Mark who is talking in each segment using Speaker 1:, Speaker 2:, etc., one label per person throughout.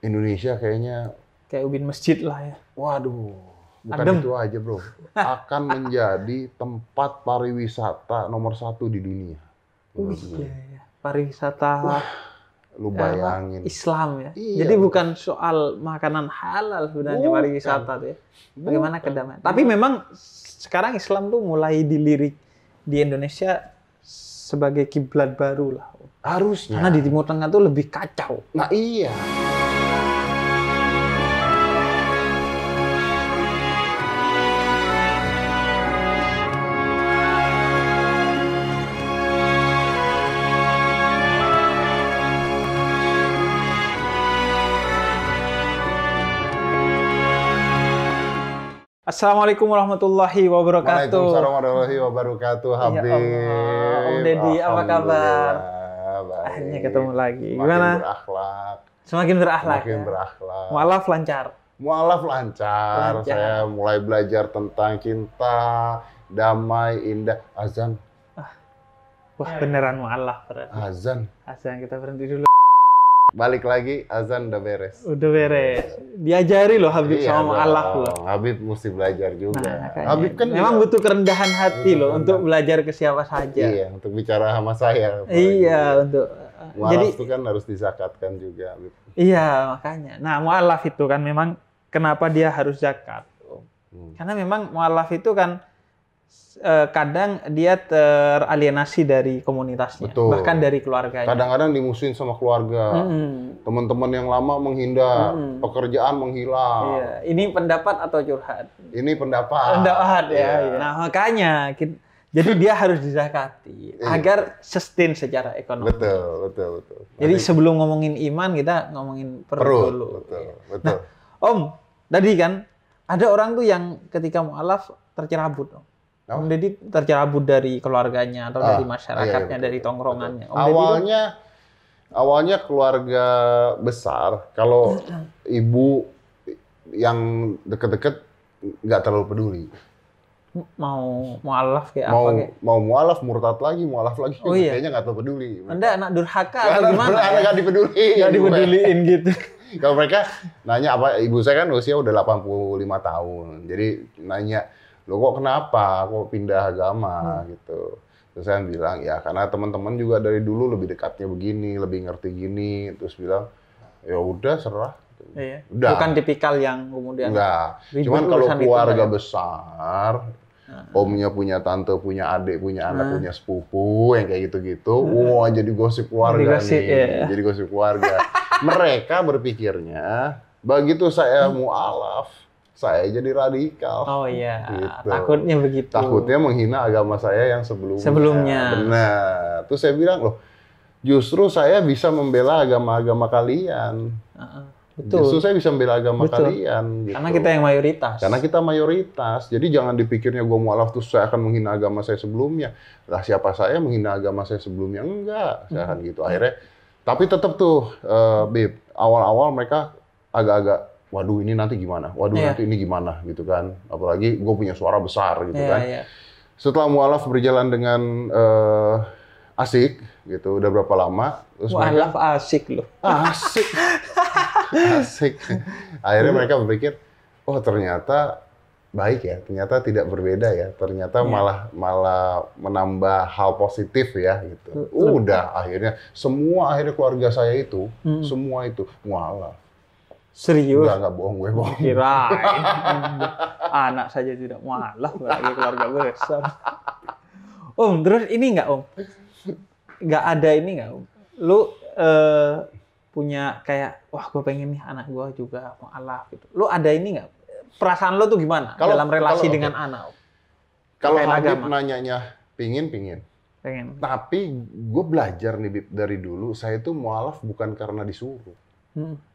Speaker 1: Indonesia kayaknya
Speaker 2: Kayak ubin masjid lah ya.
Speaker 1: waduh, bukan
Speaker 2: Adem.
Speaker 1: itu aja bro, akan menjadi tempat pariwisata nomor 1 di dunia. Menurut gue.
Speaker 2: Iya. Pariwisata
Speaker 1: Lu bayangin.
Speaker 2: Islam ya.
Speaker 1: Iya,
Speaker 2: Jadi
Speaker 1: betul.
Speaker 2: bukan soal makanan halal sebenarnya
Speaker 1: Bukan.
Speaker 2: pariwisata tuh ya. Bagaimana
Speaker 1: Bukan.
Speaker 2: kedamaian. Tapi memang sekarang Islam tuh mulai dilirik di Indonesia sebagai kiblat baru lah.
Speaker 1: Harusnya.
Speaker 2: Karena di Timur Tengah tuh lebih kacau.
Speaker 1: Nah iya.
Speaker 2: Assalamualaikum warahmatullahi wabarakatuh.
Speaker 1: Waalaikumsalam warahmatullahi wabarakatuh, Habib.
Speaker 2: Allah, Om Deddy, apa kabar?
Speaker 1: Alhamdulillah, baik.
Speaker 2: Akhirnya ketemu lagi.
Speaker 1: Semakin
Speaker 2: Gimana?
Speaker 1: berakhlak.
Speaker 2: Semakin berakhlak.
Speaker 1: Semakin
Speaker 2: Ya?
Speaker 1: berakhlak.
Speaker 2: Mualaf lancar.
Speaker 1: Mualaf lancar.
Speaker 2: Lancar.
Speaker 1: Saya mulai belajar tentang cinta, damai, indah. Azan.
Speaker 2: Wah, beneran mualaf berarti.
Speaker 1: Azan.
Speaker 2: Azan, kita berhenti dulu.
Speaker 1: Balik lagi, azan udah beres.
Speaker 2: Udah beres. Diajari loh Habib
Speaker 1: Iya
Speaker 2: sama mualaf
Speaker 1: dong.
Speaker 2: loh.
Speaker 1: Habib mesti belajar juga.
Speaker 2: Makanya.
Speaker 1: Habib kan
Speaker 2: memang
Speaker 1: juga-
Speaker 2: butuh kerendahan hati
Speaker 1: Butuh
Speaker 2: loh
Speaker 1: kerendahan.
Speaker 2: untuk belajar ke siapa saja.
Speaker 1: Iya, untuk bicara sama saya. apalagi.
Speaker 2: Iya, untuk
Speaker 1: Mualaf
Speaker 2: jadi
Speaker 1: itu kan harus dizakatkan juga, Habib.
Speaker 2: iya makanya. Nah, mualaf itu kan memang kenapa dia harus zakat? Karena memang mualaf itu kan kadang dia teralienasi dari komunitasnya,
Speaker 1: Betul.
Speaker 2: bahkan dari keluarganya.
Speaker 1: Kadang-kadang dimusuhin sama keluarga.
Speaker 2: Mm-mm.
Speaker 1: Teman-teman yang lama menghindar,
Speaker 2: Mm-mm.
Speaker 1: pekerjaan menghilang.
Speaker 2: Iya, ini pendapat atau curhat?
Speaker 1: Ini pendapat.
Speaker 2: Pendapat ya.
Speaker 1: Iya.
Speaker 2: Iya. Nah, makanya jadi dia harus dizakati
Speaker 1: Iya.
Speaker 2: agar sustain secara ekonomi.
Speaker 1: Betul.
Speaker 2: Jadi
Speaker 1: Nanti
Speaker 2: sebelum ngomongin iman kita ngomongin perut
Speaker 1: perut.
Speaker 2: dulu.
Speaker 1: Betul.
Speaker 2: Om, tadi kan ada orang tuh yang ketika mualaf tercerabut, Om.
Speaker 1: Apa?
Speaker 2: Om Deddy tercerabut dari keluarganya atau dari masyarakatnya,
Speaker 1: iya, betul,
Speaker 2: dari
Speaker 1: betul,
Speaker 2: tongkrongannya.
Speaker 1: betul.
Speaker 2: Om Deddy tuh-
Speaker 1: Awalnya keluarga besar, kalau ibu yang deket-deket nggak terlalu peduli.
Speaker 2: mau mualaf kayak
Speaker 1: Mau
Speaker 2: apa kayak?
Speaker 1: mau mualaf, murtad lagi, mualaf lagi.
Speaker 2: Oh, iya.
Speaker 1: Kayaknya nggak terlalu peduli.
Speaker 2: Anda anak durhaka atau gimana?
Speaker 1: Anak nggak dipeduli.
Speaker 2: Nggak dipeduliin gitu.
Speaker 1: Kalau mereka nanya apa, ibu saya kan usia udah 85 tahun. Jadi nanya, lo kok kenapa? Kok pindah agama gitu. Terus saya bilang, ya karena teman-teman juga dari dulu lebih dekatnya begini, lebih ngerti gini. Terus bilang, ya udah serah.
Speaker 2: Iya.
Speaker 1: Udah.
Speaker 2: Bukan tipikal yang kemudian
Speaker 1: Enggak.
Speaker 2: ribut
Speaker 1: Cuman kalau
Speaker 2: urusan itu,
Speaker 1: keluarga
Speaker 2: Pak, ya?
Speaker 1: besar, omnya punya tante, punya adik, punya anak, punya sepupu, yang kayak gitu-gitu. Wah, jadi gosip keluarga
Speaker 2: Jadi gosip,
Speaker 1: nih.
Speaker 2: ya.
Speaker 1: Jadi gosip keluarga. Mereka berpikirnya, begitu saya mualaf, saya jadi radikal.
Speaker 2: Oh iya,
Speaker 1: Gitu.
Speaker 2: takutnya begitu.
Speaker 1: Takutnya menghina agama saya yang sebelumnya.
Speaker 2: Sebelumnya.
Speaker 1: Benar. Terus saya bilang, loh, justru saya bisa membela agama-agama kalian.
Speaker 2: Betul.
Speaker 1: Justru saya bisa membela agama
Speaker 2: Betul.
Speaker 1: kalian. Gitu.
Speaker 2: Karena kita yang mayoritas.
Speaker 1: Karena kita mayoritas. Jadi jangan dipikirnya gue mualaf terus saya akan menghina agama saya sebelumnya. Lah siapa saya menghina agama saya sebelumnya? Enggak. Saya akan gitu. Akhirnya, tapi tetap tuh, Bib, awal-awal mereka agak-agak, waduh ini nanti gimana? Waduh
Speaker 2: Iya.
Speaker 1: nanti ini gimana? Gitu kan. Apalagi gue punya suara besar gitu
Speaker 2: Iya,
Speaker 1: kan.
Speaker 2: iya.
Speaker 1: Setelah mualaf berjalan dengan asik, gitu, udah berapa lama. Terus
Speaker 2: Mualaf asik loh.
Speaker 1: asik. Asik. Akhirnya mereka berpikir, oh ternyata baik ya, ternyata tidak berbeda ya, ternyata
Speaker 2: Iya.
Speaker 1: malah menambah hal positif ya gitu. Udah akhirnya akhirnya keluarga saya itu semua itu mualaf.
Speaker 2: Serius.
Speaker 1: Enggak bohong gue bohong.
Speaker 2: Kirain. Anak saja tidak mualaf, lagi keluarga besar. Om, terus ini nggak Om? Nggak ada ini nggak Om? Lu punya kayak, wah gue pengen nih anak gue juga mualaf gitu. Lu ada ini nggak? Perasaan lu tuh gimana dalam relasi dengan anak Om?
Speaker 1: Kalau
Speaker 2: Terkait
Speaker 1: Habib
Speaker 2: agama.
Speaker 1: nanyanya pingin.
Speaker 2: Pengen.
Speaker 1: Tapi gue belajar nih Bib, dari dulu, saya itu mualaf bukan karena disuruh.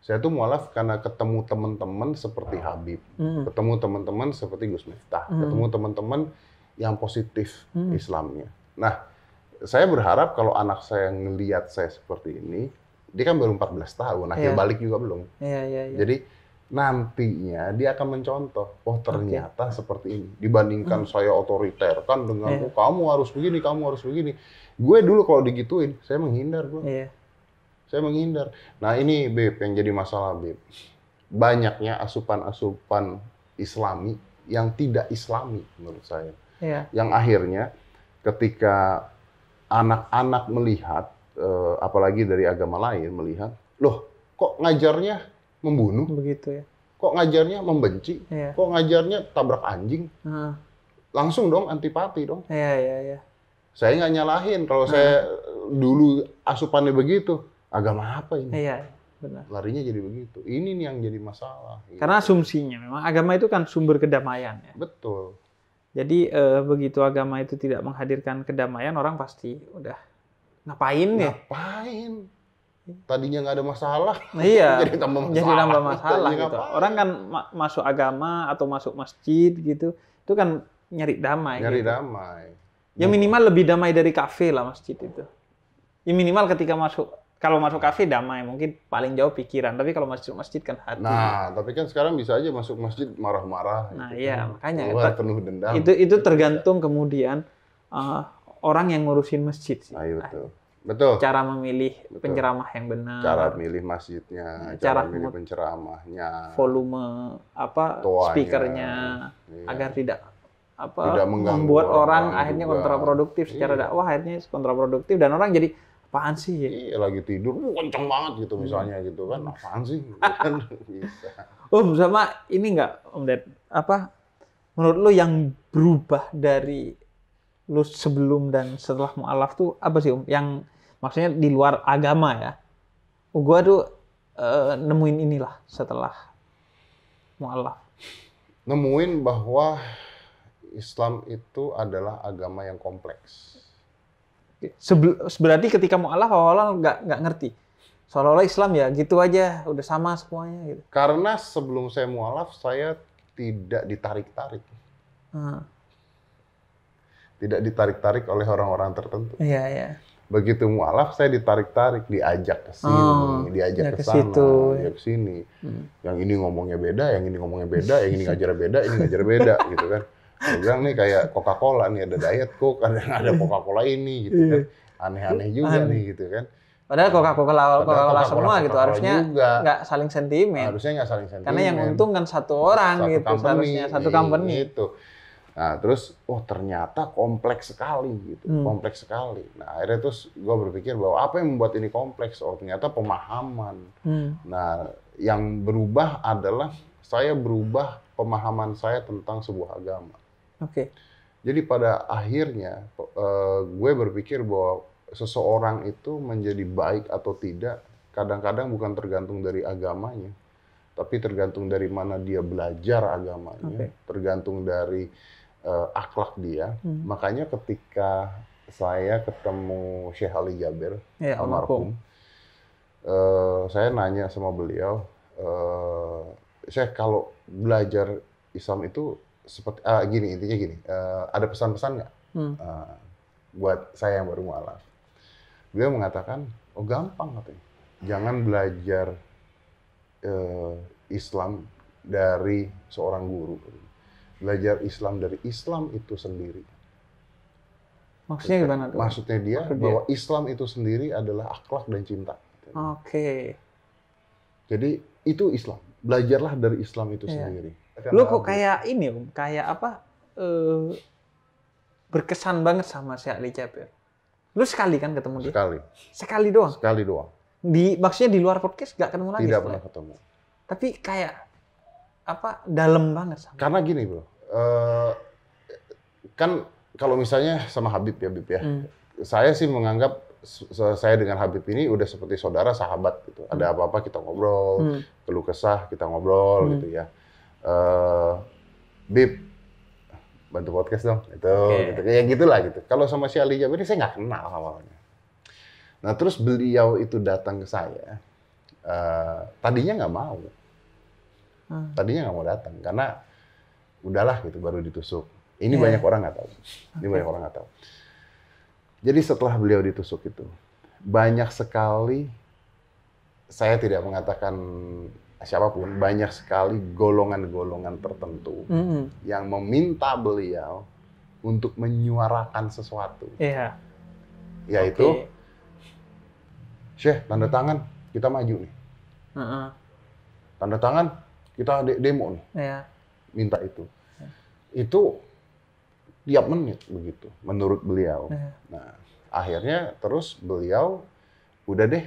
Speaker 1: Saya tuh mualaf karena ketemu teman-teman seperti Habib, ketemu teman-teman seperti Gus Miftah, ketemu teman-teman yang positif Islamnya. Nah, saya berharap kalau anak saya ngelihat saya seperti ini, dia kan baru 14 tahun, akhir
Speaker 2: Iya.
Speaker 1: balik juga belum.
Speaker 2: Iya.
Speaker 1: Jadi nantinya dia akan mencontoh, oh ternyata seperti ini. Dibandingkan saya otoriter kan dengan, oh, kamu harus begini, kamu harus begini. Gue dulu kalau digituin, saya menghindar bro.
Speaker 2: Iya.
Speaker 1: Saya menghindar. Nah ini Beb yang jadi masalah Beb. Banyaknya asupan-asupan Islami yang tidak Islami menurut saya.
Speaker 2: Iya.
Speaker 1: Yang akhirnya ketika anak-anak melihat, apalagi dari agama lain melihat, loh kok ngajarnya membunuh?
Speaker 2: Begitu ya.
Speaker 1: Kok ngajarnya membenci?
Speaker 2: Iya.
Speaker 1: Kok ngajarnya tabrak anjing? Langsung dong antipati dong.
Speaker 2: Iya.
Speaker 1: Saya nggak nyalahin kalau saya dulu asupannya begitu. Agama apa ini?
Speaker 2: Iya, benar.
Speaker 1: Larinya jadi begitu. Ini nih yang jadi masalah.
Speaker 2: Karena asumsinya memang agama itu kan sumber kedamaian ya.
Speaker 1: Betul.
Speaker 2: Jadi begitu agama itu tidak menghadirkan kedamaian, orang pasti udah ngapain ya?
Speaker 1: Ngapain? Tadinya nggak ada masalah.
Speaker 2: Iya.
Speaker 1: Jadi tambah masalah.
Speaker 2: Jadi nambah masalah gitu.
Speaker 1: Ngapain?
Speaker 2: Orang kan masuk agama atau masuk masjid gitu, itu kan nyari damai.
Speaker 1: Nyari
Speaker 2: gitu.
Speaker 1: damai.
Speaker 2: Ya minimal lebih damai dari kafe lah masjid itu. Ya minimal ketika kalau masuk kafe damai, mungkin paling jauh pikiran. Tapi kalau masjid kan hati.
Speaker 1: Nah, tapi kan sekarang bisa aja masuk masjid marah-marah.
Speaker 2: Nah,
Speaker 1: gitu
Speaker 2: iya,
Speaker 1: kan.
Speaker 2: makanya.
Speaker 1: Keluar penuh dendam.
Speaker 2: Itu tergantung kemudian orang yang ngurusin masjid sih.
Speaker 1: Nah, iya betul.
Speaker 2: Cara memilih penceramah yang benar.
Speaker 1: Cara milih masjidnya, cara milih penceramahnya.
Speaker 2: Volume
Speaker 1: Toanya,
Speaker 2: speakernya
Speaker 1: iya.
Speaker 2: Agar tidak
Speaker 1: Tidak mengganggu
Speaker 2: membuat orang
Speaker 1: orang
Speaker 2: akhirnya
Speaker 1: juga.
Speaker 2: kontraproduktif secara
Speaker 1: Iya.
Speaker 2: dakwah, akhirnya kontraproduktif dan orang jadi apaan sih ya?
Speaker 1: Iya, lagi tidur, kenceng banget gitu misalnya gitu kan, apaan sih? Gitu kan. Bisa.
Speaker 2: Sama ini nggak Om Ded, menurut lo yang berubah dari lo sebelum dan setelah mu'alaf tuh apa sih Om? Yang maksudnya di luar agama ya? Gua tuh nemuin inilah setelah mu'alaf.
Speaker 1: Nemuin bahwa Islam itu adalah agama yang kompleks.
Speaker 2: Berarti ketika mu'alaf awal-awal nggak ngerti. Seolah-olah Islam ya gitu aja, udah sama semuanya gitu.
Speaker 1: Karena sebelum saya mu'alaf, saya tidak ditarik-tarik. Tidak ditarik-tarik oleh orang-orang tertentu.
Speaker 2: Iya.
Speaker 1: Begitu mu'alaf, saya ditarik-tarik, diajak ke sini, diajak ke sana, diajak ke sini. Yang ini ngomongnya beda, yang ini ngomongnya beda, yang ini ngajar beda, ini ngajar beda, gitu kan. Saya bilang nih kayak Coca-Cola nih, ada Diet Coke, ada Coca-Cola ini gitu kan. Aneh-aneh juga nih gitu kan.
Speaker 2: Padahal Coca-Cola semua gitu, harusnya
Speaker 1: juga
Speaker 2: nggak saling sentimen.
Speaker 1: Harusnya nggak saling sentimen.
Speaker 2: Karena yang untung kan satu orang
Speaker 1: satu
Speaker 2: gitu,
Speaker 1: company,
Speaker 2: seharusnya satu company.
Speaker 1: Gitu. Nah terus, ternyata kompleks sekali gitu, kompleks sekali. Nah akhirnya terus gue berpikir bahwa apa yang membuat ini kompleks? Oh ternyata pemahaman. Nah yang berubah adalah saya berubah pemahaman saya tentang sebuah agama.
Speaker 2: Oke.
Speaker 1: Jadi pada akhirnya gue berpikir bahwa seseorang itu menjadi baik atau tidak kadang-kadang bukan tergantung dari agamanya, tapi tergantung dari mana dia belajar agamanya, tergantung dari akhlak dia. Makanya ketika saya ketemu Syekh Ali Jaber, almarhum, saya nanya sama beliau, Syekh kalau belajar Islam itu seperti intinya gini, ada pesan-pesan nggak buat saya yang baru mu'alaf? Beliau mengatakan, gampang katanya, jangan belajar Islam dari seorang guru, belajar Islam dari Islam itu sendiri.
Speaker 2: Maksudnya gimana tuh?
Speaker 1: Maksudnya dia bahwa Islam itu sendiri adalah akhlak dan cinta.
Speaker 2: Oke.
Speaker 1: Jadi itu Islam, belajarlah dari Islam itu sendiri.
Speaker 2: Lu kok kayak ini, kayak berkesan banget sama Syekh Ali Jaber. Lu sekali kan ketemu dia? Sekali doang?
Speaker 1: Sekali doang.
Speaker 2: Maksudnya di luar podcast nggak ketemu lagi?
Speaker 1: Tidak pernah ketemu.
Speaker 2: Tapi kayak, dalam banget sama.
Speaker 1: Karena gini bro, kan kalau misalnya sama Habib ya, saya sih menganggap saya dengan Habib ini udah seperti saudara, sahabat gitu. Ada apa-apa kita ngobrol, keluh kesah kita ngobrol gitu ya. Bib, bantu podcast dong, gitu, kayak gitulah gitu. Kalau sama si Ali Jaber ini saya nggak kenal awalnya. Nah terus beliau itu datang ke saya, tadinya nggak mau, tadinya nggak mau datang karena udahlah gitu baru ditusuk. Ini banyak orang nggak tahu, banyak orang nggak tahu. Jadi setelah beliau ditusuk itu banyak sekali, saya tidak mengatakan siapapun, banyak sekali golongan-golongan tertentu yang meminta beliau untuk menyuarakan sesuatu.
Speaker 2: Iya.
Speaker 1: Yaitu, Syekh, tanda tangan, kita maju nih. Tanda tangan, kita demo nih.
Speaker 2: Iya.
Speaker 1: Minta itu. Itu tiap menit begitu, menurut beliau. Nah, akhirnya terus beliau, udah deh,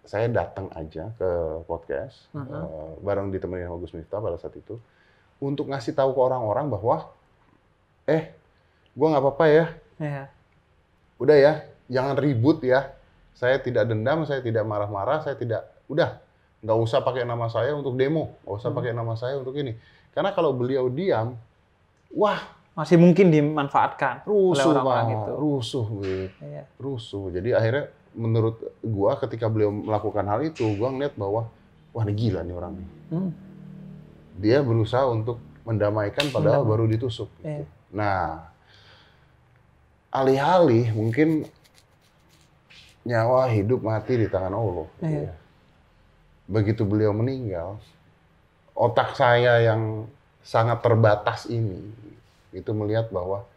Speaker 1: saya datang aja ke podcast, bareng ditemenin sama Gus Miftah pada saat itu, untuk ngasih tahu ke orang-orang bahwa, gua nggak apa-apa ya. Udah ya, jangan ribut ya. Saya tidak dendam, saya tidak marah-marah, udah, nggak usah pakai nama saya untuk demo, nggak usah pakai nama saya untuk ini. Karena kalau beliau diam, wah,
Speaker 2: masih mungkin dimanfaatkan oleh orang-orang itu.
Speaker 1: Rusuh. Jadi akhirnya menurut gua ketika beliau melakukan hal itu, gua ngeliat bahwa, wah ini gila nih orang nih. Dia berusaha untuk mendamaikan padahal baru ditusuk. Gitu. Nah, alih-alih mungkin nyawa hidup mati di tangan Allah. Gitu ya. Begitu beliau meninggal, otak saya yang sangat terbatas ini itu melihat bahwa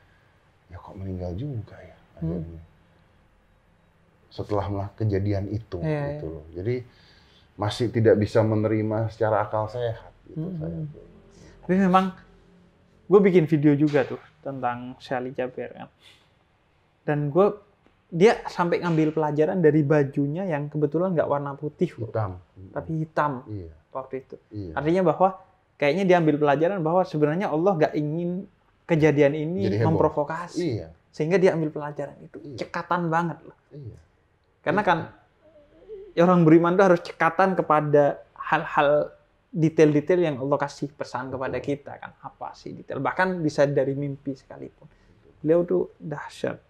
Speaker 1: ya kok meninggal juga ya akhirnya. Setelah kejadian itu gitu loh. Jadi masih tidak bisa menerima secara akal sehat gitu saya.
Speaker 2: Tapi memang gue bikin video juga tuh tentang Syekh Ali Jaber kan. Dan dia sampai ngambil pelajaran dari bajunya yang kebetulan nggak warna putih, tapi hitam waktu itu. Artinya bahwa kayaknya dia ambil pelajaran bahwa sebenarnya Allah nggak ingin kejadian ini memprovokasi, sehingga dia ambil pelajaran itu. Cekatan banget loh. Karena kan orang beriman itu harus cekatan kepada hal-hal detail-detail yang Allah kasih pesan kepada kita kan. Apa sih detail? Bahkan bisa dari mimpi sekalipun. Beliau tuh dahsyat.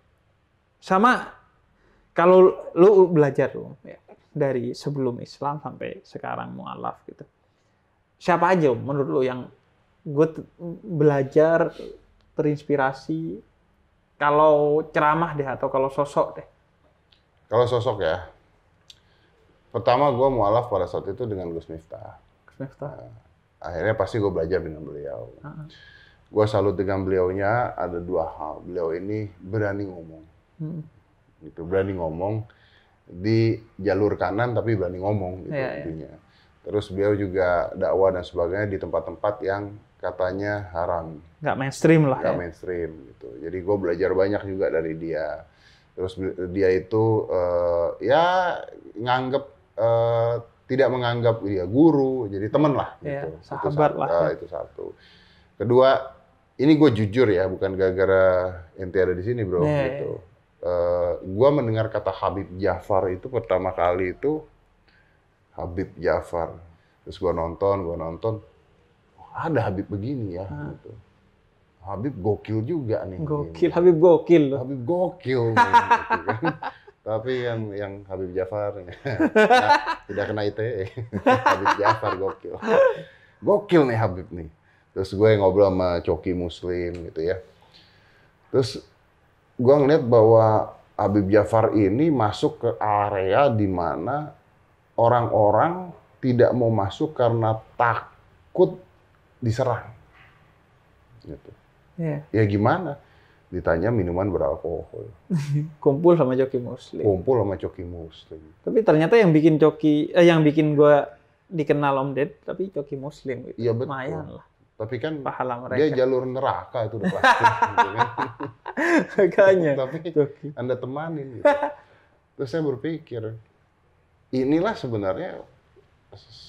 Speaker 2: Sama kalau lu belajar tuh ya, dari sebelum Islam sampai sekarang mualaf gitu. Siapa aja menurut lu yang gue belajar terinspirasi kalau ceramah deh atau kalau sosok deh?
Speaker 1: Kalau sosok ya, pertama gue mualaf pada saat itu dengan Gus Miftah. Nah, akhirnya pasti gue belajar dengan beliau. Gue salut dengan beliaunya ada dua hal. Beliau ini berani ngomong. Gitu, berani ngomong di jalur kanan tapi berani ngomong gitu intinya. Terus beliau juga dakwah dan sebagainya di tempat-tempat yang katanya haram.
Speaker 2: Nggak mainstream lah.
Speaker 1: Nggak mainstream gitu. Jadi gue belajar banyak juga dari dia. Terus dia itu nganggep tidak menganggap dia guru, jadi teman lah gitu.
Speaker 2: Sahabat lah.
Speaker 1: Itu satu. Kedua, ini gue jujur ya, bukan gara-gara ente ada di sini bro. Gitu. Gue mendengar kata Habib Ja'far itu pertama kali itu Habib Ja'far. Terus gue nonton, ada Habib begini ya. Gitu. Habib gokil juga nih.
Speaker 2: Gokil, gini. Habib gokil loh.
Speaker 1: Habib gokil. Gitu, kan. Tapi yang Habib Ja'far tidak kena ITE. Habib Ja'far gokil. Gokil nih Habib nih. Terus gue ngobrol sama Coki Muslim gitu ya. Terus gue ngeliat bahwa Habib Ja'far ini masuk ke area di mana orang-orang tidak mau masuk karena takut diserang. Gitu. Ya gimana? Ditanya minuman beralkohol.
Speaker 2: Kumpul sama Coki Muslim.
Speaker 1: Tapi
Speaker 2: ternyata yang bikin gue dikenal Om Ded, tapi Coki Muslim. Gitu.
Speaker 1: Iya betul.
Speaker 2: Lumayan lah.
Speaker 1: Tapi kan
Speaker 2: pahala mereka.
Speaker 1: Dia jalur neraka itu udah pasti. Gitu kan.
Speaker 2: Makanya.
Speaker 1: Tapi Anda temanin gitu. Terus saya berpikir, inilah sebenarnya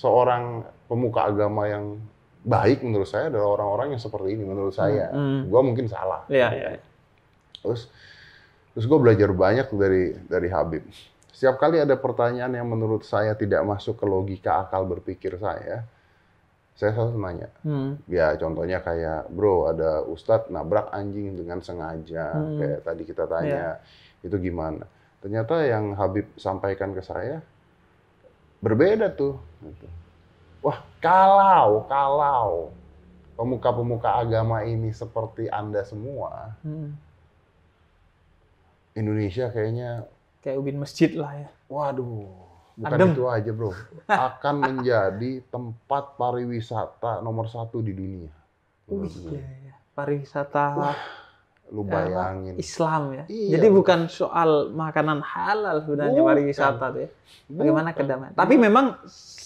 Speaker 1: seorang pemuka agama yang baik menurut saya adalah orang-orang yang seperti ini menurut saya. Gua mungkin salah.
Speaker 2: Iya.
Speaker 1: Terus gue belajar banyak dari Habib. Setiap kali ada pertanyaan yang menurut saya tidak masuk ke logika akal berpikir saya selalu nanya. Ya contohnya kayak, bro ada ustadz nabrak anjing dengan sengaja, kayak tadi kita tanya, itu gimana? Ternyata yang Habib sampaikan ke saya berbeda tuh. Wah kalau pemuka-pemuka agama ini seperti Anda semua, Indonesia kayaknya
Speaker 2: kayak ubin masjid lah ya.
Speaker 1: Waduh, bukan itu aja bro. Akan menjadi tempat pariwisata nomor 1 di dunia.
Speaker 2: Iya. Pariwisata.
Speaker 1: Lu bayangin.
Speaker 2: Islam ya.
Speaker 1: Iya,
Speaker 2: Jadi bukan soal makanan halal sebenarnya pariwisata tuh ya. Bagaimana kedamaian. Tapi memang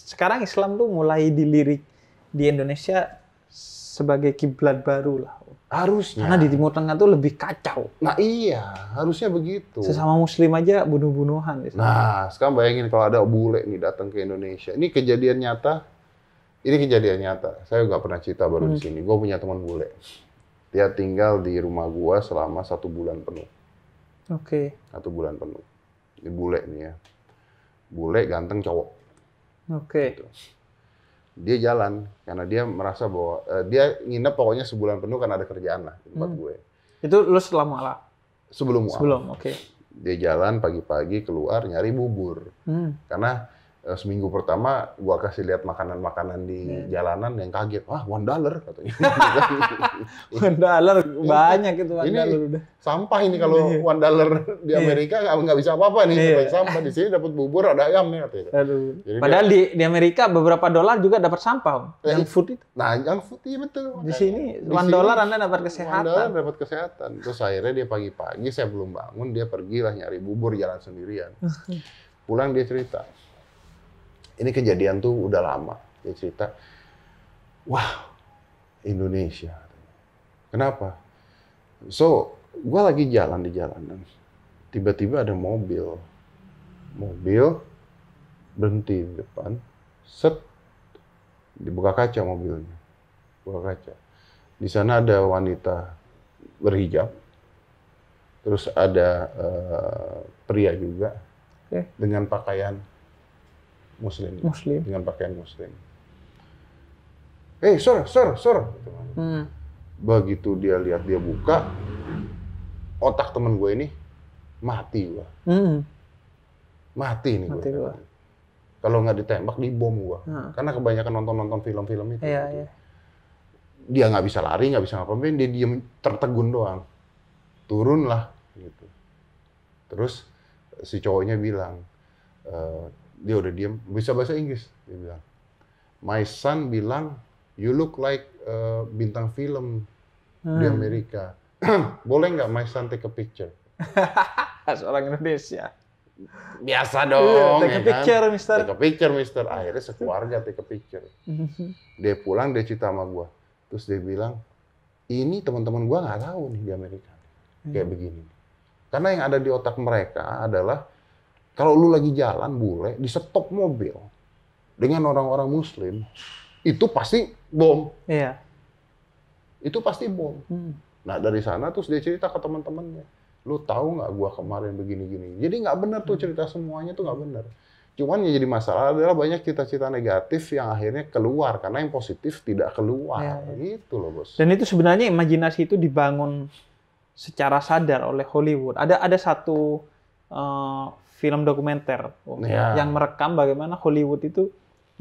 Speaker 2: sekarang Islam tuh mulai dilirik di Indonesia sebagai kiblat baru lah.
Speaker 1: Harusnya.
Speaker 2: Karena di Timur Tengah tuh lebih kacau.
Speaker 1: Nah iya, harusnya begitu.
Speaker 2: Sesama Muslim aja bunuh-bunuhan di sana.
Speaker 1: Nah, sekarang bayangin kalau ada bule nih datang ke Indonesia. Ini kejadian nyata. Ini kejadian nyata. Saya nggak pernah cerita baru di sini. Gue punya teman bule. Dia tinggal di rumah gua selama 1 bulan penuh.
Speaker 2: Oke.
Speaker 1: 1 bulan penuh. Ini bule nih ya. Bule ganteng cowok.
Speaker 2: Oke.
Speaker 1: Gitu. Dia jalan karena dia merasa bahwa dia nginep pokoknya sebulan penuh karena ada kerjaan lah di tempat gue.
Speaker 2: Itu lu selama lah?
Speaker 1: Sebelum
Speaker 2: Oke.
Speaker 1: Dia jalan pagi-pagi keluar nyari bubur. Karena seminggu pertama gua kasih lihat makanan-makanan di jalanan yang kaget. Wah, $1 katanya.
Speaker 2: $1 banyak itu $1
Speaker 1: ini
Speaker 2: udah.
Speaker 1: sampah ini kalau $1 di Amerika nggak bisa apa-apa nih. Sampah di sini dapat bubur ada ayam nih katanya.
Speaker 2: Aduh. Padahal di Amerika beberapa $1 juga dapat sampah, Om. Yang food itu.
Speaker 1: Nah, yang food iya betul.
Speaker 2: Di sini $1 Anda dapat kesehatan.
Speaker 1: $1 dapat kesehatan. Terus akhirnya dia pagi-pagi saya belum bangun, dia pergilah nyari bubur jalan sendirian. Pulang dia cerita. Ini kejadian tuh udah lama. Dia cerita, wah, Indonesia. Kenapa? So, gua lagi jalan di jalanan. Tiba-tiba ada mobil. Mobil berhenti di depan. Set. Dibuka kaca mobilnya. Buka kaca. Di sana ada wanita berhijab. Terus ada pria juga. Dengan pakaian Muslim. Dengan pakaian Muslim. Sir. Begitu dia lihat, dia buka, otak temen gue ini mati gua. Mati nih gua. Kalau nggak ditembak, dibom gua. Karena kebanyakan nonton film-film itu.
Speaker 2: Iya.
Speaker 1: Dia nggak bisa lari, nggak bisa ngapain, dia diem tertegun doang. Turunlah gitu. Terus si cowoknya bilang, dia udah diem, bisa bahasa Inggris. Dia bilang, my son bilang, you look like bintang film di Amerika. Boleh nggak my son take a picture?
Speaker 2: Seorang Indonesia.
Speaker 1: Biasa dong.
Speaker 2: Take a picture, kan? Mister.
Speaker 1: Take a picture, Mister. Akhirnya sekeluarga take a picture. Dia pulang, dia cerita sama gua. Terus dia bilang, ini teman-teman gua nggak tahu nih di Amerika. Kayak begini. Karena yang ada di otak mereka adalah, kalau lu lagi jalan bule, di stop mobil dengan orang-orang Muslim, itu pasti bom.
Speaker 2: Iya.
Speaker 1: Itu pasti bom. Nah dari sana terus dia cerita ke teman-temannya, lu tahu nggak gua kemarin begini-gini. Jadi nggak benar tuh cerita semuanya tuh nggak benar. Cuman yang jadi masalah adalah banyak cita-cita negatif yang akhirnya keluar karena yang positif tidak keluar. Gitu loh bos.
Speaker 2: Dan itu sebenarnya imajinasi itu dibangun secara sadar oleh Hollywood. Ada satu film dokumenter yang merekam bagaimana Hollywood itu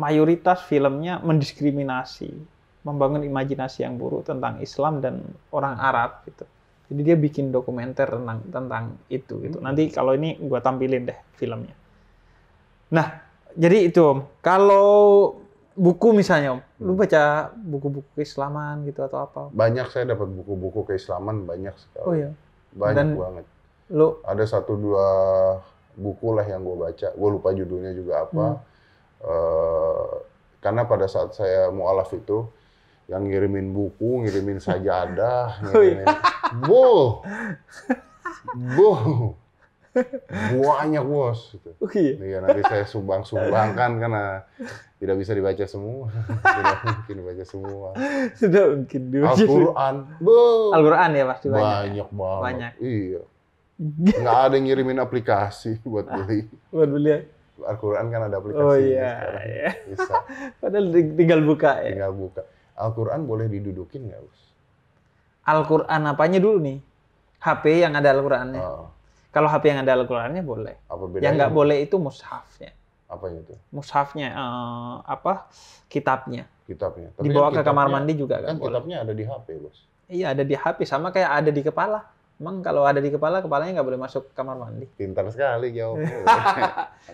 Speaker 2: mayoritas filmnya mendiskriminasi, membangun imajinasi yang buruk tentang Islam dan orang Arab gitu. Jadi dia bikin dokumenter tentang itu gitu. Nanti kalau ini gua tampilin deh filmnya. Nah, jadi itu Om. Kalau buku misalnya Om, lu baca buku-buku keislaman gitu atau apa?
Speaker 1: Banyak, saya dapat buku-buku keislaman banyak sekali.
Speaker 2: Oh iya.
Speaker 1: Banyak banget.
Speaker 2: Lu
Speaker 1: ada 1-2 buku lah yang gue baca, gue lupa judulnya juga apa. Karena pada saat saya mualaf itu, yang ngirimin buku, ngirimin sajadah, ngirimin, banyak bos. Gitu. Iya, nanti saya sumbangkan karena tidak bisa dibaca semua, tidak mungkin dibaca semua.
Speaker 2: Sudah mungkin.
Speaker 1: Al-Quran,
Speaker 2: Al-Quran ya pasti
Speaker 1: banyak banget.
Speaker 2: Banyak.
Speaker 1: Iya. Nggak ada yang ngirimin aplikasi buat beli.
Speaker 2: Buat beli ya?
Speaker 1: Al-Quran kan ada aplikasi.
Speaker 2: Oh iya.
Speaker 1: Bisa.
Speaker 2: Padahal tinggal buka ya?
Speaker 1: Tinggal buka. Al-Quran boleh didudukin nggak, Bos?
Speaker 2: Al-Quran apanya dulu nih? HP yang ada Al-Qurannya. Kalau HP yang ada Al-Qurannya boleh.
Speaker 1: Apa bedanya?
Speaker 2: Yang nggak boleh itu mushafnya.
Speaker 1: Apanya itu?
Speaker 2: Mushafnya, kitabnya.
Speaker 1: Kitabnya.
Speaker 2: Tapi dibawa ke kamar mandi juga
Speaker 1: kan kitabnya ada di HP, Bos.
Speaker 2: Iya, ada di HP. Sama kayak ada di kepala. Emang kalau ada di kepala, kepalanya nggak boleh masuk kamar mandi.
Speaker 1: Pintar sekali jawabnya.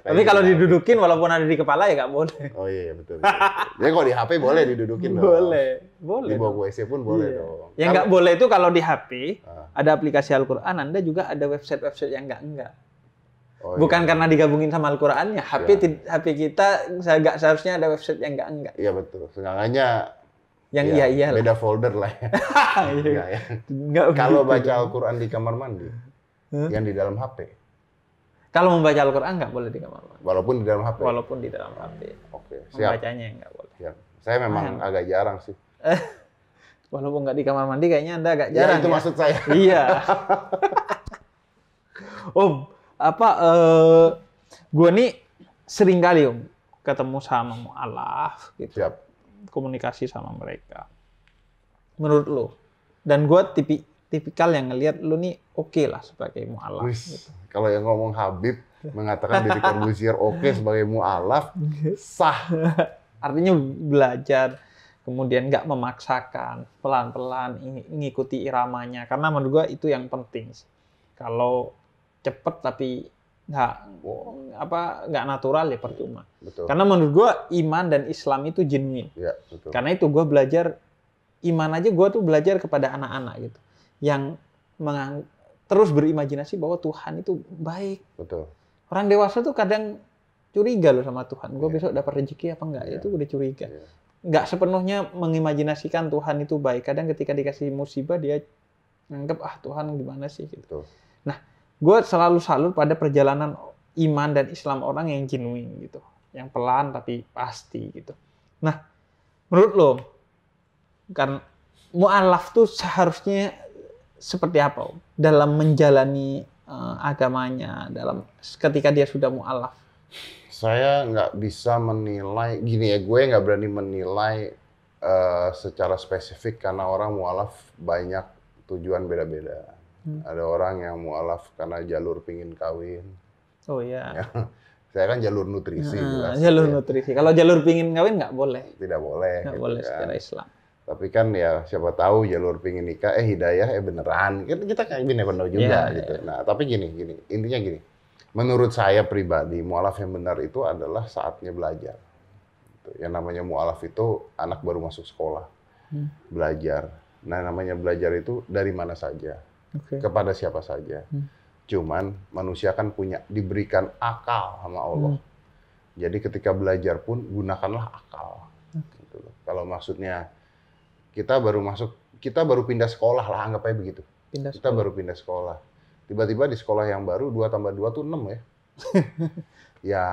Speaker 2: Tapi kalau didudukin walaupun ada di kepala ya nggak boleh.
Speaker 1: Oh iya, betul. Jadi kalau di HP boleh didudukin dong.
Speaker 2: Boleh.
Speaker 1: Di bawah WC pun boleh
Speaker 2: Iya.
Speaker 1: dong.
Speaker 2: Yang nggak boleh itu kalau di HP, ada aplikasi Al-Quran, Anda juga ada website-website yang enggak.
Speaker 1: Oh,
Speaker 2: Bukan
Speaker 1: iya.
Speaker 2: karena digabungin sama Al-Qurannya. HP kita nggak seharusnya ada website yang enggak.
Speaker 1: Iya betul. Seenggaknya
Speaker 2: Yang
Speaker 1: ya,
Speaker 2: iya lah.
Speaker 1: beda folder lah ya. Enggak ya.
Speaker 2: Nggak
Speaker 1: Kalau
Speaker 2: begitu
Speaker 1: baca
Speaker 2: dong.
Speaker 1: Al-Quran di kamar mandi, yang di dalam HP,
Speaker 2: Kalau membaca Al-Quran nggak boleh di kamar mandi.
Speaker 1: walaupun di dalam HP.
Speaker 2: Walaupun di dalam HP.
Speaker 1: Oke, siap.
Speaker 2: Membacanya yang nggak boleh.
Speaker 1: Siap. Saya memang agak jarang sih.
Speaker 2: Walaupun nggak di kamar mandi, kayaknya Anda agak
Speaker 1: Ya
Speaker 2: jarang
Speaker 1: itu
Speaker 2: ya.
Speaker 1: maksud saya.
Speaker 2: Iya. Gue nih sering kali ketemu sama mu'alaf gitu.
Speaker 1: Siap.
Speaker 2: Komunikasi sama mereka. Menurut lo, dan gue tipikal yang ngelihat lo nih oke lah sebagai mu'alaf.
Speaker 1: Wis, kalau yang ngomong Habib mengatakan Deddy Corbuzier oke sebagai mu'alaf, sah.
Speaker 2: Artinya belajar, kemudian nggak memaksakan, pelan-pelan ngikuti iramanya. Karena menurut gue itu yang penting. Kalau cepet tapi nggak natural ya percuma.
Speaker 1: Betul.
Speaker 2: Karena menurut gue iman dan Islam itu genuine.
Speaker 1: Ya, betul.
Speaker 2: Karena itu gue belajar iman aja, gue tuh belajar kepada anak-anak gitu, yang terus berimajinasi bahwa Tuhan itu baik.
Speaker 1: Betul.
Speaker 2: Orang dewasa tuh kadang curiga loh sama Tuhan. Gue
Speaker 1: Iya.
Speaker 2: besok dapat rezeki apa enggak?
Speaker 1: Iya.
Speaker 2: Itu udah curiga.
Speaker 1: Iya.
Speaker 2: Nggak sepenuhnya mengimajinasikan Tuhan itu baik. Kadang ketika dikasih musibah dia nganggap Tuhan gimana sih gitu.
Speaker 1: Betul.
Speaker 2: Nah, gue selalu salut pada perjalanan iman dan Islam orang yang genuine gitu, yang pelan tapi pasti gitu. Nah, menurut lo, kan mu'alaf tuh seharusnya seperti apa dalam menjalani agamanya, dalam ketika dia sudah mu'alaf?
Speaker 1: Saya nggak bisa menilai, gini ya, gue nggak berani menilai secara spesifik karena orang mu'alaf banyak tujuan beda-beda. Ada orang yang mu'alaf karena jalur pingin kawin.
Speaker 2: Oh iya.
Speaker 1: Saya kan jalur nutrisi. jelas,
Speaker 2: Jalur
Speaker 1: ya.
Speaker 2: nutrisi. Kalau jalur pingin kawin nggak boleh.
Speaker 1: Tidak boleh.
Speaker 2: Nggak
Speaker 1: gitu
Speaker 2: boleh
Speaker 1: kan.
Speaker 2: secara Islam.
Speaker 1: Tapi kan ya siapa tahu jalur pingin nikah, hidayah, beneran. Kita kayak gini bener juga
Speaker 2: Iya,
Speaker 1: gitu. Nah, tapi gini, intinya gini. Menurut saya pribadi, mu'alaf yang benar itu adalah saatnya belajar. Gitu. Yang namanya mu'alaf itu anak baru masuk sekolah. Belajar. Nah, namanya belajar itu dari mana saja. Kepada siapa saja. Cuman manusia kan diberikan akal sama Allah. Jadi ketika belajar pun gunakanlah akal. Gitu loh. Kalau maksudnya kita baru pindah sekolah lah, anggap aja begitu. Kita baru pindah sekolah. Tiba-tiba di sekolah yang baru 2 tambah 2 tuh 6 ya. Ya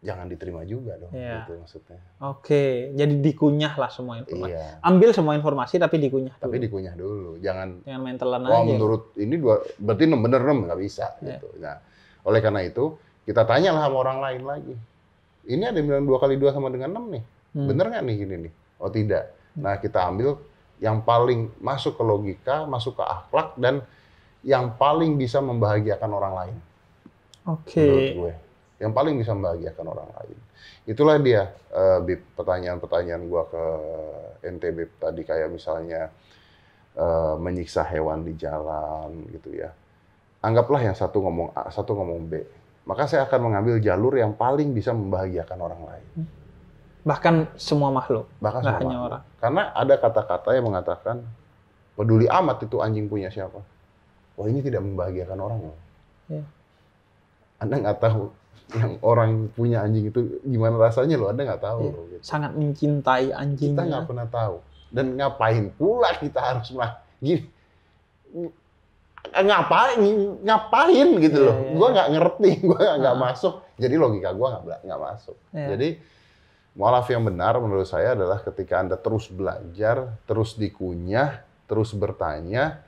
Speaker 1: jangan diterima juga dong, gitu maksudnya.
Speaker 2: Oke, jadi dikunyah lah semua informasi.
Speaker 1: Iya.
Speaker 2: Ambil semua informasi tapi dikunyah dulu.
Speaker 1: Tapi dikunyah dulu, jangan
Speaker 2: main telan aja.
Speaker 1: menurut ini 2, berarti 6 bener 6, nggak bisa gitu. Nah, oleh karena itu kita tanyalah sama orang lain lagi. Ini ada yang bilang 2 kali 2 sama dengan 6 nih. Bener nggak nih gini nih? Oh tidak. Nah, kita ambil yang paling masuk ke logika, masuk ke akhlak, dan yang paling bisa membahagiakan orang lain.
Speaker 2: Oke.
Speaker 1: Menurut gue. Yang paling bisa membahagiakan orang lain. Itulah dia, Bib, pertanyaan-pertanyaan gue ke NTB tadi, kayak misalnya menyiksa hewan di jalan, gitu ya. Anggaplah yang satu ngomong A, satu ngomong B. Maka saya akan mengambil jalur yang paling bisa membahagiakan orang lain.
Speaker 2: Bahkan semua makhluk,
Speaker 1: Bahkan
Speaker 2: nggak
Speaker 1: semua
Speaker 2: hanya
Speaker 1: makhluk.
Speaker 2: orang.
Speaker 1: Karena ada kata-kata yang mengatakan, peduli amat itu anjing punya siapa. Wah, ini tidak membahagiakan orang loh.
Speaker 2: Ya.
Speaker 1: Anda nggak tahu yang orang punya anjing itu gimana rasanya loh, Anda nggak tahu loh. Gitu.
Speaker 2: Sangat mencintai anjingnya.
Speaker 1: Kita nggak pernah tahu. Dan ngapain pula kita harus gini. Ngapain gitu loh. Gua nggak ngerti, gua nggak masuk. Jadi logika gua nggak masuk. Jadi mu'alaf yang benar menurut saya adalah ketika Anda terus belajar, terus dikunyah, terus bertanya,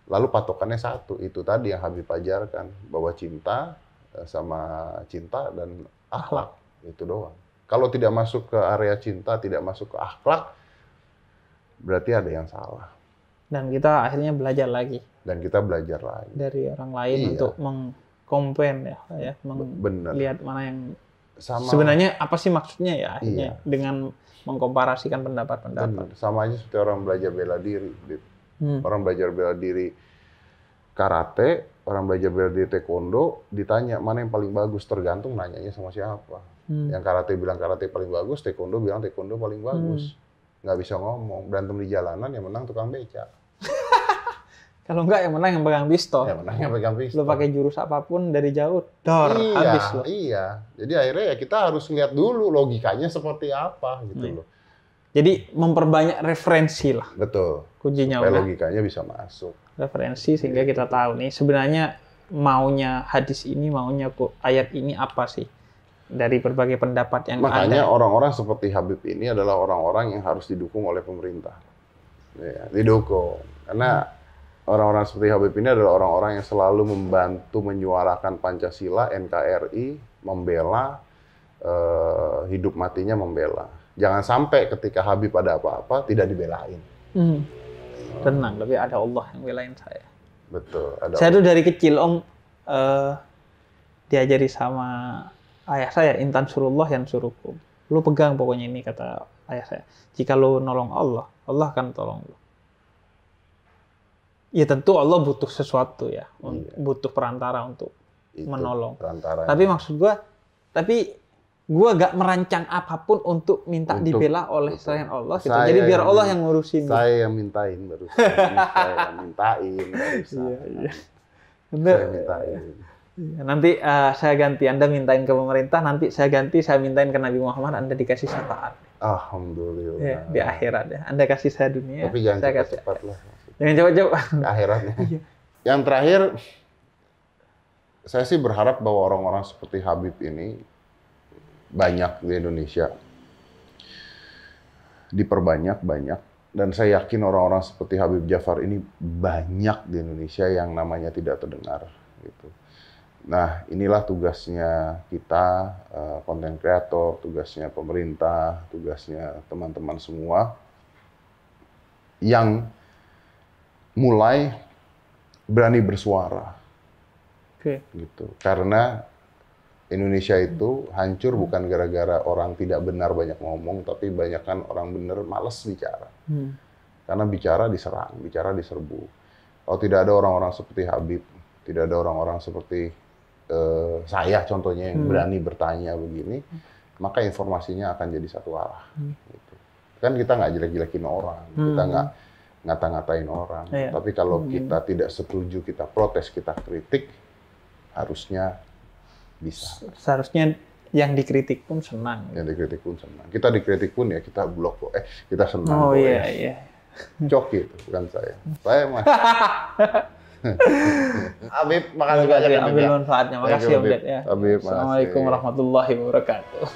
Speaker 1: lalu patokannya satu. Itu tadi yang Habib ajarkan, bahwa cinta sama cinta dan akhlak. Itu doang. Kalau tidak masuk ke area cinta, tidak masuk ke akhlak, berarti ada yang salah.
Speaker 2: Dan kita akhirnya belajar lagi.
Speaker 1: Dan kita belajar lagi.
Speaker 2: Dari orang lain untuk mengkompen ya, melihat mana yang sebenarnya apa sih maksudnya ya akhirnya dengan mengkomparasikan pendapat-pendapat.
Speaker 1: Sama aja seperti orang belajar bela diri. Orang belajar bela diri karate, orang belajar bela diri taekwondo, ditanya mana yang paling bagus, tergantung nanyanya sama siapa. Yang karate bilang karate paling bagus, taekwondo bilang taekwondo paling bagus. Nggak bisa ngomong, berantem di jalanan yang menang tukang beca.
Speaker 2: Kalau enggak yang menang yang pegang pistol.
Speaker 1: Yang menang yang pegang pistol.
Speaker 2: Lu pakai jurus apapun dari jauh, habis lo.
Speaker 1: Iya, jadi akhirnya ya kita harus lihat dulu logikanya seperti apa gitu loh.
Speaker 2: Jadi memperbanyak referensi lah.
Speaker 1: Betul.
Speaker 2: Kuncinya
Speaker 1: supaya logikanya bisa masuk.
Speaker 2: Referensi sehingga kita tahu nih sebenarnya maunya hadis ini, maunya ayat ini apa sih dari berbagai pendapat yang
Speaker 1: Makanya
Speaker 2: ada.
Speaker 1: orang-orang seperti Habib ini adalah orang-orang yang harus didukung oleh pemerintah. Ya, didukung. Karena orang-orang seperti Habib ini adalah orang-orang yang selalu membantu menyuarakan Pancasila, NKRI, membela, hidup matinya membela. Jangan sampai ketika Habib ada apa-apa tidak dibelain.
Speaker 2: Tenang, tapi ada Allah yang belain saya.
Speaker 1: Betul.
Speaker 2: Saya tuh dari kecil Om diajari sama ayah saya, intan surullah yang surukum. Lu pegang pokoknya ini kata ayah saya. Jika lu nolong Allah, Allah akan tolong lu. Ya tentu Allah butuh sesuatu ya, butuh perantara untuk menolong. Tapi maksud gua, gua gak merancang apapun untuk minta dibela oleh selain Allah gitu. Jadi biar Allah yang ngurusin.
Speaker 1: Saya yang mintain barusan. Saya yang mintain barusan.
Speaker 2: Iya.
Speaker 1: Saya mintain.
Speaker 2: Nanti saya ganti, Anda mintain ke pemerintah, nanti saya ganti, saya mintain ke Nabi Muhammad, Anda dikasih syafaat.
Speaker 1: Alhamdulillah.
Speaker 2: Ya, di akhirat ya. Anda kasih saya dunia.
Speaker 1: Tapi jangan
Speaker 2: saya
Speaker 1: cepat lah.
Speaker 2: Jangan cepat-cepat.
Speaker 1: Akhiratnya. Yang terakhir, saya sih berharap bahwa orang-orang seperti Habib ini banyak di Indonesia, diperbanyak banyak, dan saya yakin orang-orang seperti Habib Ja'far ini banyak di Indonesia yang namanya tidak terdengar gitu. Nah, inilah tugasnya kita, konten kreator, tugasnya pemerintah, tugasnya teman-teman semua yang mulai berani bersuara. Gitu. Karena Indonesia itu hancur bukan gara-gara orang tidak benar banyak ngomong, tapi banyakkan orang benar malas bicara. Karena bicara diserang, bicara diserbu. Kalau tidak ada orang-orang seperti Habib, tidak ada orang-orang seperti saya contohnya yang berani bertanya begini, maka informasinya akan jadi satu arah. Gitu. Kan kita nggak jelek-jelekin orang, kita nggak ngata-ngatain orang. Tapi kalau kita tidak setuju, kita protes, kita kritik, harusnya bisa.
Speaker 2: Seharusnya yang dikritik pun senang.
Speaker 1: Yang dikritik pun senang. Kita dikritik pun ya kita blok kok. Kita senang.
Speaker 2: Oh iya.
Speaker 1: Coki itu, bukan saya. Saya mah. Habib, makasih banyak.
Speaker 2: Ambil manfaatnya. Makasih Om Ded ya.
Speaker 1: Habib,
Speaker 2: Assalamualaikum warahmatullahi wabarakatuh.